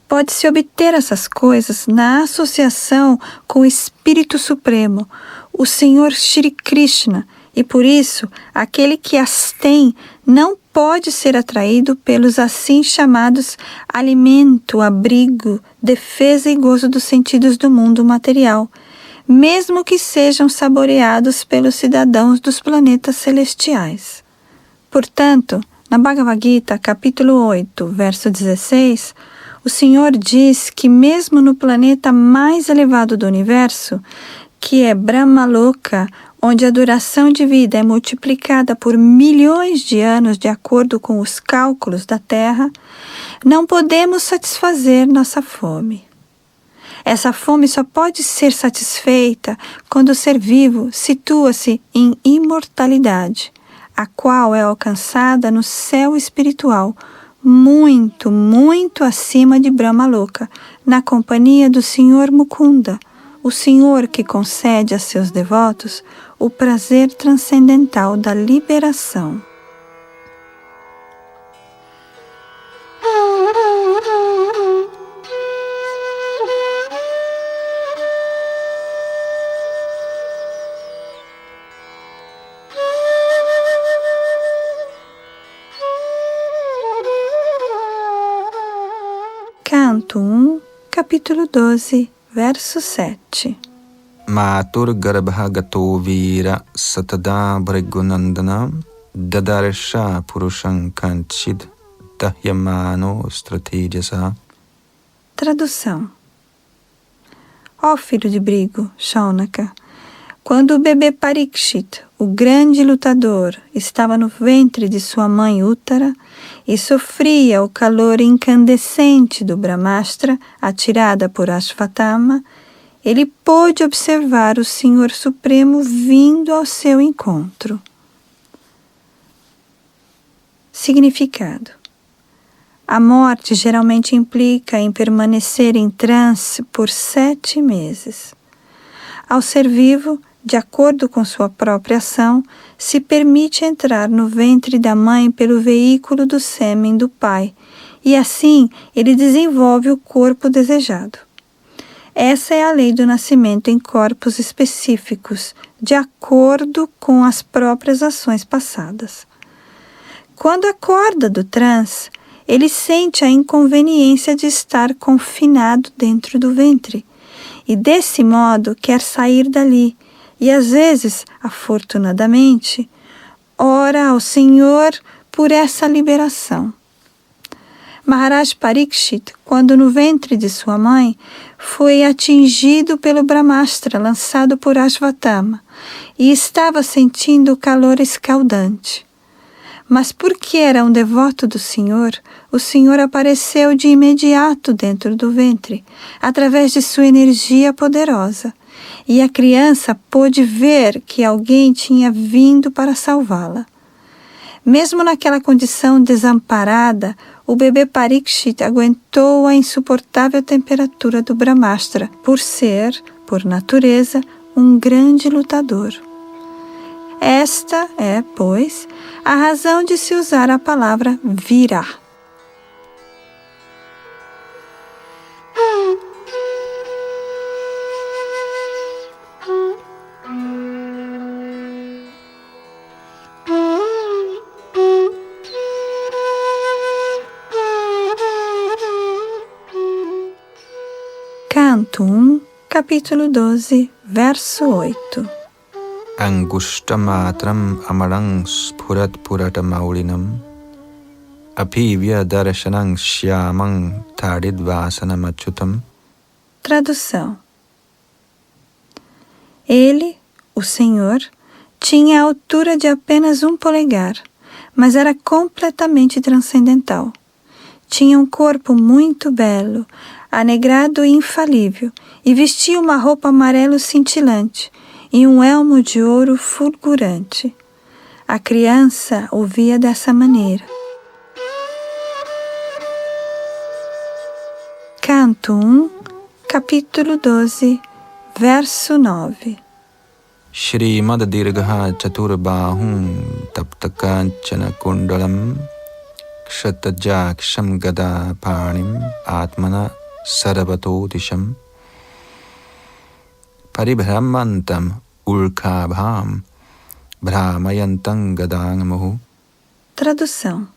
Pode-se obter essas coisas na associação com o Espírito Supremo, o Senhor Shri Krishna, e por isso aquele que as tem não pode ser atraído pelos assim chamados alimento, abrigo, defesa e gozo dos sentidos do mundo material, mesmo que sejam saboreados pelos cidadãos dos planetas celestiais. Portanto, na Bhagavad Gita, capítulo 8, verso 16, o Senhor diz que mesmo no planeta mais elevado do universo, que é Brahmaloka, onde a duração de vida é multiplicada por milhões de anos de acordo com os cálculos da Terra, não podemos satisfazer nossa fome. Essa fome só pode ser satisfeita quando o ser vivo situa-se em imortalidade, a qual é alcançada no céu espiritual, muito, muito acima de Brahmaloka, na companhia do Senhor Mukunda, o Senhor que concede a seus devotos o prazer transcendental da liberação. Canto 1, capítulo 12, verso 7. Matur garbha gato vira satada brigunandana dadarsha purusham kanchid dahyamano strategisa. Tradução. Ó filho de Brigo, Shaunaka, Quando o bebê Parikshit, o grande lutador, estava no ventre de sua mãe Uttara e sofria o calor incandescente do Brahmastra atirada por Ashvatthama, ele pôde observar o Senhor Supremo vindo ao seu encontro. Significado: a morte geralmente implica em permanecer em transe por 7 meses. Ao ser vivo, de acordo com sua própria ação, se permite entrar no ventre da mãe pelo veículo do sêmen do pai, e assim ele desenvolve o corpo desejado. Essa é a lei do nascimento em corpos específicos, de acordo com as próprias ações passadas. Quando acorda do transe, ele sente a inconveniência de estar confinado dentro do ventre, e desse modo quer sair dali, e às vezes, afortunadamente, ora ao Senhor por essa liberação. Maharaj Parikshit, quando no ventre de sua mãe, foi atingido pelo Brahmastra lançado por Ashvatthama e estava sentindo o calor escaldante. Mas porque era um devoto do Senhor, o Senhor apareceu de imediato dentro do ventre, através de sua energia poderosa, e a criança pôde ver que alguém tinha vindo para salvá-la. Mesmo naquela condição desamparada, o bebê Parikshit aguentou a insuportável temperatura do Brahmastra, por ser, por natureza, um grande lutador. Esta é, pois, a razão de se usar a palavra vira. Canto 1, capítulo 12, verso 8. Angushtamatram amarang sphurat puratamaulinam apivya darshanang shyamang taridvasanam achutam. Tradução: Ele, o Senhor, tinha a altura de apenas 1 polegar, mas era completamente transcendental. Tinha um corpo muito belo, anegrado e infalível, e vestia uma roupa amarelo cintilante e um elmo de ouro fulgurante. A criança ouvia dessa maneira. Canto 1, capítulo 12, verso 9. Shrimad dirgha chaturbahum taptakanchana kundalam kshatajjaksham gada panim atmana saravato disham paribhramantam ulkabham brahmayantam gadangamuhu. Tradução: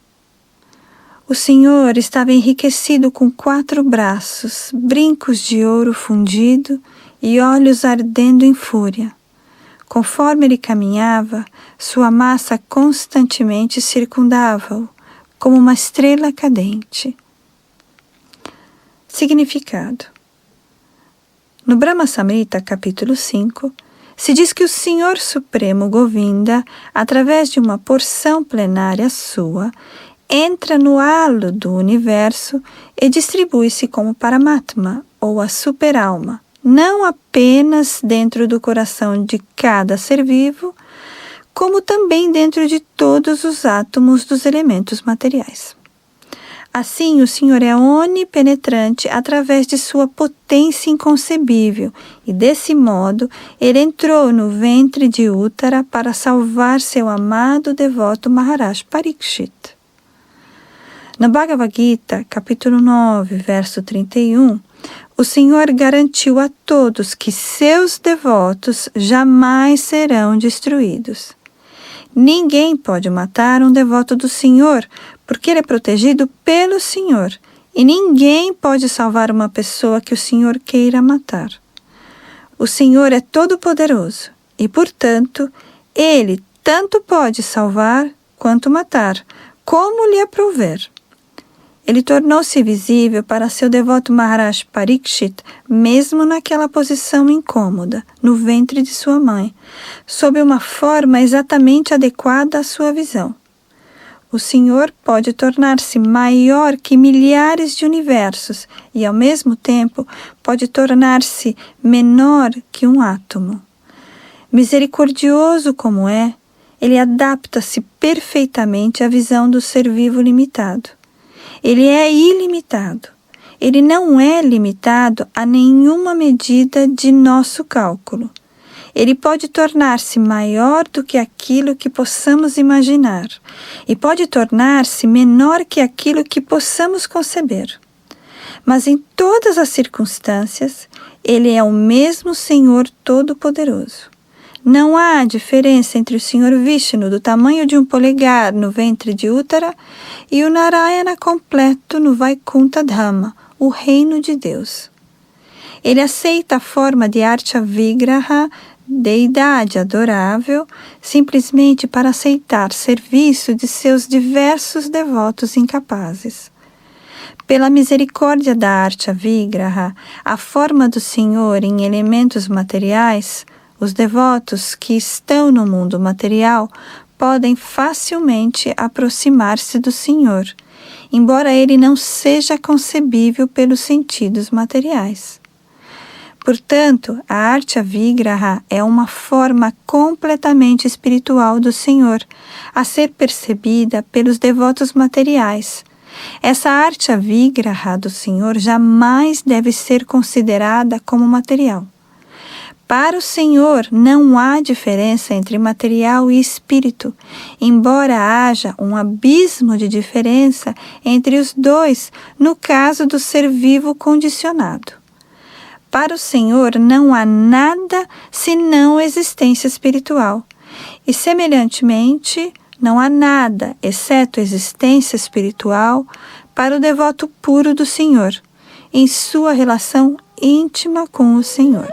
O Senhor estava enriquecido com 4 braços, brincos de ouro fundido e olhos ardendo em fúria. Conforme ele caminhava, sua massa constantemente circundava-o, como uma estrela cadente. Significado: No Brahma Samhita, capítulo 5, se diz que o Senhor Supremo Govinda, através de uma porção plenária sua, entra no halo do universo e distribui-se como Paramatma, ou a super-alma, não apenas dentro do coração de cada ser vivo, como também dentro de todos os átomos dos elementos materiais. Assim, o Senhor é onipenetrante através de sua potência inconcebível, e desse modo ele entrou no ventre de Uttara para salvar seu amado devoto Maharaj Parikshit. No Bhagavad Gita, capítulo 9, verso 31, o Senhor garantiu a todos que seus devotos jamais serão destruídos. Ninguém pode matar um devoto do Senhor, porque ele é protegido pelo Senhor, e ninguém pode salvar uma pessoa que o Senhor queira matar. O Senhor é todo-poderoso, e, portanto, ele tanto pode salvar quanto matar, como lhe aprouver. Ele tornou-se visível para seu devoto Maharaj Parikshit, mesmo naquela posição incômoda, no ventre de sua mãe, sob uma forma exatamente adequada à sua visão. O Senhor pode tornar-se maior que milhares de universos e, ao mesmo tempo, pode tornar-se menor que um átomo. Misericordioso como é, ele adapta-se perfeitamente à visão do ser vivo limitado. Ele é ilimitado. Ele não é limitado a nenhuma medida de nosso cálculo. Ele pode tornar-se maior do que aquilo que possamos imaginar e pode tornar-se menor que aquilo que possamos conceber. Mas em todas as circunstâncias, ele é o mesmo Senhor Todo-Poderoso. Não há diferença entre o Senhor Vishnu do tamanho de um polegar no ventre de Uttara e o Narayana completo no Vaikuntha Dhama, o reino de Deus. Ele aceita a forma de Archa Vigraha, deidade adorável, simplesmente para aceitar serviço de seus diversos devotos incapazes. Pela misericórdia da Archa Vigraha, a forma do Senhor em elementos materiais, os devotos que estão no mundo material podem facilmente aproximar-se do Senhor, embora ele não seja concebível pelos sentidos materiais. Portanto, a Archa Vigraha é uma forma completamente espiritual do Senhor, a ser percebida pelos devotos materiais. Essa Archa Vigraha do Senhor jamais deve ser considerada como material. Para o Senhor não há diferença entre material e espírito, embora haja um abismo de diferença entre os dois no caso do ser vivo condicionado. Para o Senhor não há nada senão existência espiritual, e semelhantemente não há nada exceto existência espiritual para o devoto puro do Senhor, em sua relação íntima com o Senhor.